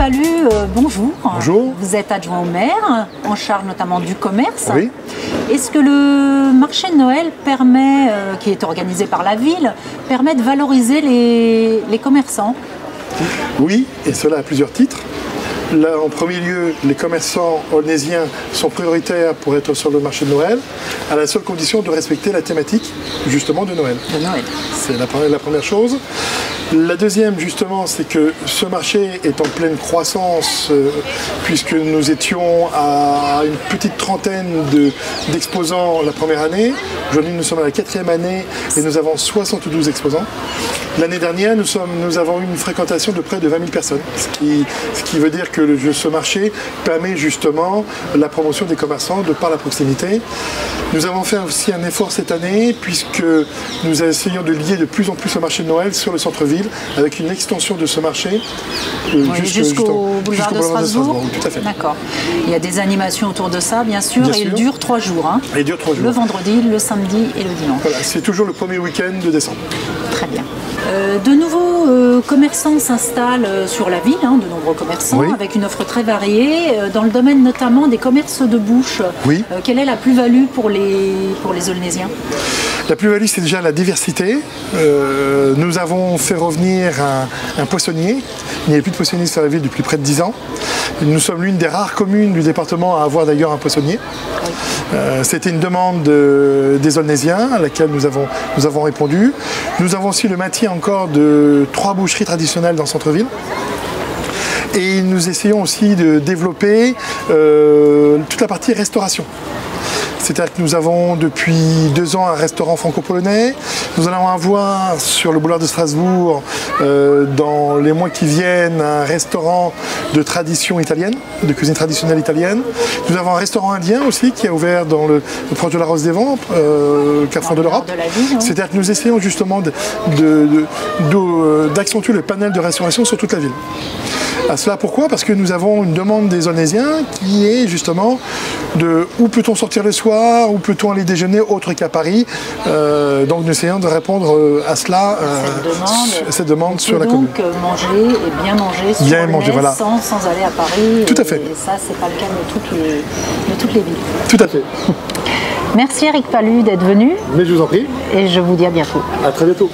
Palu, bonjour. Bonjour. Vous êtes adjoint au maire, en charge notamment du commerce. Oui. Est-ce que le marché de Noël permet, qui est organisé par la ville, permet de valoriser les commerçants? Oui, et cela à plusieurs titres. Là, en premier lieu, les commerçants aulnaisiens sont prioritaires pour être sur le marché de Noël, à la seule condition de respecter la thématique, justement, de Noël. De Noël. C'est la première chose. La deuxième, justement, c'est que ce marché est en pleine croissance, puisque nous étions à une petite trentaine d'exposants la première année. Aujourd'hui, nous sommes à la 4e année et nous avons 72 exposants. L'année dernière, nous avons eu une fréquentation de près de 20 000 personnes, ce qui veut dire que ce marché permet justement la promotion des commerçants de par la proximité. Nous avons fait aussi un effort cette année, puisque nous essayons de lier de plus en plus le marché de Noël sur le centre-ville, avec une extension de ce marché jusqu'au boulevard de Strasbourg. Tout à fait. D'accord. Il y a des animations autour de ça, bien sûr, et il dure 3 jours. Hein. Et il dure 3 jours. Le vendredi, le samedi et le dimanche. Voilà, c'est toujours le premier week-end de décembre. Très bien. De nouveaux commerçants s'installent sur la ville, de nombreux commerçants, oui, avec une offre très variée, dans le domaine notamment des commerces de bouche. Oui. Quelle est la plus-value pour les Aulnaisiens? La plus-value, c'est déjà la diversité. Nous avons fait revenir un poissonnier. Il n'y avait plus de poissonnier sur la ville depuis près de 10 ans. Nous sommes l'une des rares communes du département à avoir d'ailleurs un poissonnier. C'était une demande des Aulnaisiens à laquelle nous avons répondu. Nous avons aussi le maintien encore de 3 boucheries traditionnelles dans le centre-ville. Et nous essayons aussi de développer toute la partie restauration. C'est-à-dire que nous avons depuis 2 ans un restaurant franco-polonais. Nous allons avoir sur le boulevard de Strasbourg, dans les mois qui viennent, un restaurant de tradition italienne, de cuisine traditionnelle italienne. Nous avons un restaurant indien aussi qui a ouvert dans le proche de la Rose des Vents, Carrefour de l'Europe. C'est-à-dire que nous essayons justement d'accentuer le panel de restauration sur toute la ville. À cela pourquoi? Parce que nous avons une demande des Aulnaisiens qui est justement de où peut-on sortir le soir, où peut-on aller déjeuner autre qu'à Paris. Donc nous essayons de répondre à cela, cette demande sur la commune. Donc manger et bien manger sur Aulnay, voilà, sans aller à Paris. Tout à fait. Et ça, c'est pas le cas de toutes les villes. Tout à fait. Merci Eric Palu d'être venu. Mais je vous en prie. Et je vous dis à bientôt. À très bientôt.